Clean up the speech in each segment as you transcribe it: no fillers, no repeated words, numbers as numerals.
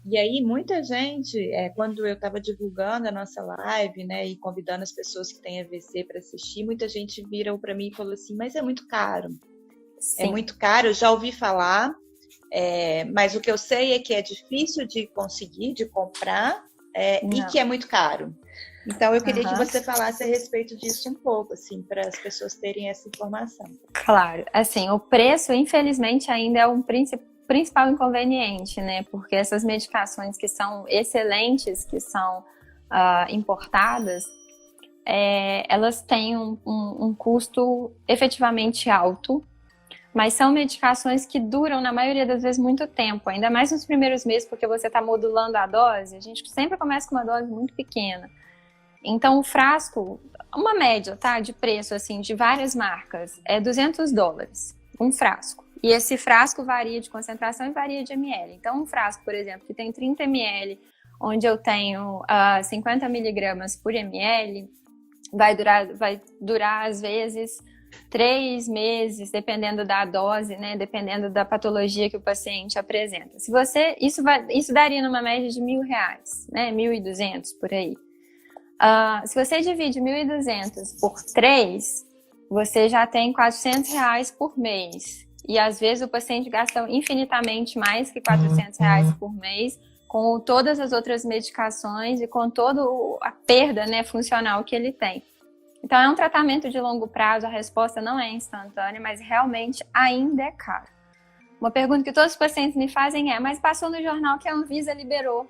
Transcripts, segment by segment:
E aí, muita gente, quando eu estava divulgando a nossa live, né, e convidando as pessoas que têm AVC para assistir, muita gente virou para mim e falou assim: mas é muito caro. É Sim. muito caro, eu já ouvi falar, mas o que eu sei é que é difícil de conseguir, de comprar, e Não. que é muito caro. Então, eu queria que Aham. você falasse a respeito disso um pouco, assim, para as pessoas terem essa informação. Claro, assim, o preço, infelizmente, ainda é um principal inconveniente, né? Porque essas medicações que são excelentes, que são importadas, elas têm um custo efetivamente alto, mas são medicações que duram, na maioria das vezes, muito tempo, ainda mais nos primeiros meses, porque você está modulando a dose. A gente sempre começa com uma dose muito pequena. Então, o frasco, uma média, tá, de preço, assim, de várias marcas, é US$ 200, um frasco. E esse frasco varia de concentração e varia de ml. Então, um frasco, por exemplo, que tem 30 ml, onde eu tenho 50 miligramas por ml, vai durar às vezes 3 meses, dependendo da dose, né? Dependendo da patologia que o paciente apresenta. Isso daria numa média de R$ 1.000, né? 1.200 por aí. Se você divide 1.200 por 3, você já tem R$ 400 por mês. E às vezes o paciente gasta infinitamente mais que R$ 400 por mês com todas as outras medicações e com toda a perda, né, funcional que ele tem. Então é um tratamento de longo prazo, a resposta não é instantânea, mas realmente ainda é caro. Uma pergunta que todos os pacientes me fazem é: mas passou no jornal que a Anvisa liberou,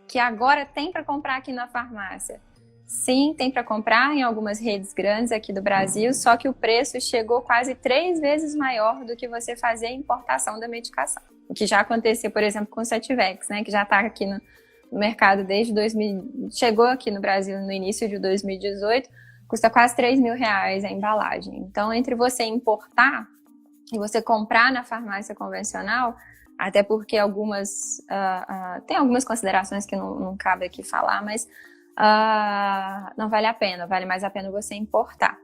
que agora tem para comprar aqui na farmácia? Sim, tem para comprar em algumas redes grandes aqui do Brasil, só que o preço chegou quase 3 vezes maior do que você fazer a importação da medicação. O que já aconteceu, por exemplo, com o Sativex, né, que já está aqui no mercado desde 2000, chegou aqui no Brasil no início de 2018, custa quase R$ 3.000 a embalagem. Então, entre você importar e você comprar na farmácia convencional, até porque tem algumas considerações que não cabe aqui falar, mas não vale a pena, vale mais a pena você importar.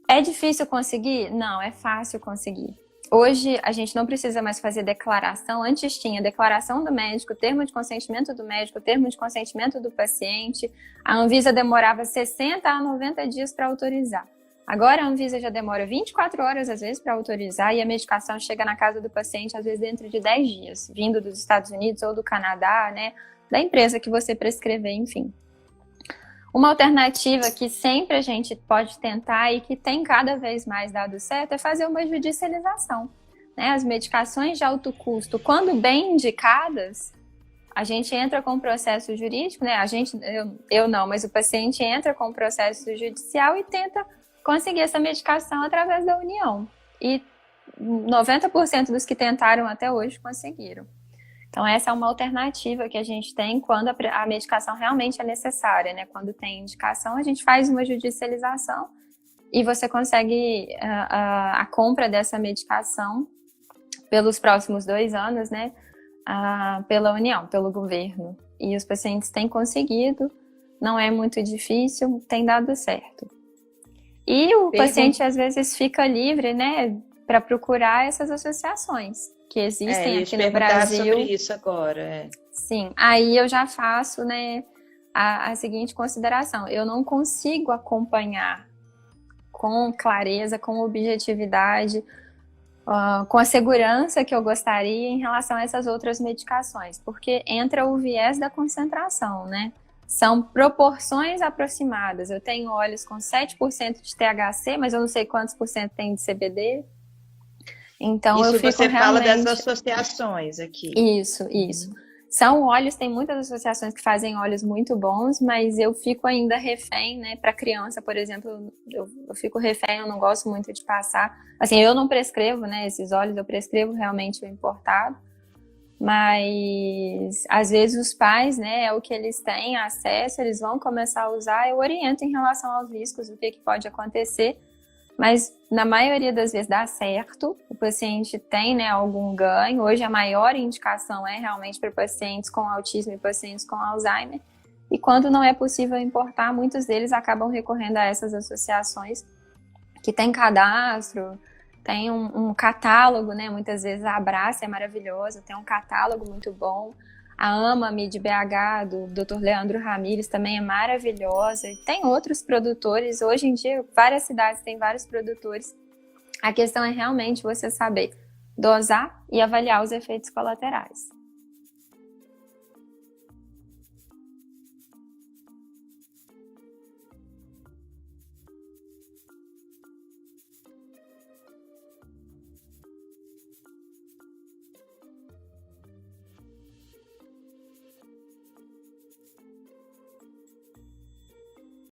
É difícil conseguir? Não, é fácil conseguir. Hoje a gente não precisa mais fazer declaração. Antes tinha declaração do médico, termo de consentimento do médico, termo de consentimento do paciente. A Anvisa demorava 60 a 90 dias para autorizar. Agora a Anvisa já demora 24 horas às vezes para autorizar e a medicação chega na casa do paciente às vezes dentro de 10 dias, vindo dos Estados Unidos ou do Canadá, né, da empresa que você prescrever, enfim. Uma alternativa que sempre a gente pode tentar e que tem cada vez mais dado certo é fazer uma judicialização, né? As medicações de alto custo, quando bem indicadas, a gente entra com um processo jurídico, né? Eu não, mas o paciente entra com um processo judicial e tenta conseguir essa medicação através da União. E 90% dos que tentaram até hoje conseguiram. Então, essa é uma alternativa que a gente tem quando a medicação realmente é necessária, né? Quando tem indicação, a gente faz uma judicialização e você consegue a compra dessa medicação pelos próximos 2 anos, né? Pela União, pelo governo. E os pacientes têm conseguido, não é muito difícil, tem dado certo. E o paciente, às vezes, fica livre, né? Para procurar essas associações que Eu existem ia aqui te no perguntar sobre Brasil. isso agora. Sim, aí eu já faço, né, a seguinte consideração: eu não consigo acompanhar com clareza, com objetividade, com a segurança que eu gostaria em relação a essas outras medicações, porque entra o viés da concentração, né? São proporções aproximadas. Eu tenho óleos com 7% de THC, mas eu não sei quantos por cento tem de CBD. Então eu Isso fico você fala das realmente... associações aqui. Isso. São óleos, tem muitas associações que fazem óleos muito bons, mas eu fico ainda refém, né? Para criança, por exemplo, eu fico refém, eu não gosto muito de passar. Assim, eu não prescrevo, né, esses óleos, eu prescrevo realmente o importado, mas às vezes os pais, né, é o que eles têm acesso, eles vão começar a usar, eu oriento em relação aos riscos, o que pode acontecer. Mas na maioria das vezes dá certo, o paciente tem, né, algum ganho. Hoje a maior indicação é realmente para pacientes com autismo e pacientes com Alzheimer. E quando não é possível importar, muitos deles acabam recorrendo a essas associações que tem cadastro, tem um catálogo, né? Muitas vezes a Abrace é maravilhosa, tem um catálogo muito bom. A Amami de BH, do Dr. Leandro Ramires, também é maravilhosa. E tem outros produtores. Hoje em dia, várias cidades têm vários produtores. A questão é realmente você saber dosar e avaliar os efeitos colaterais.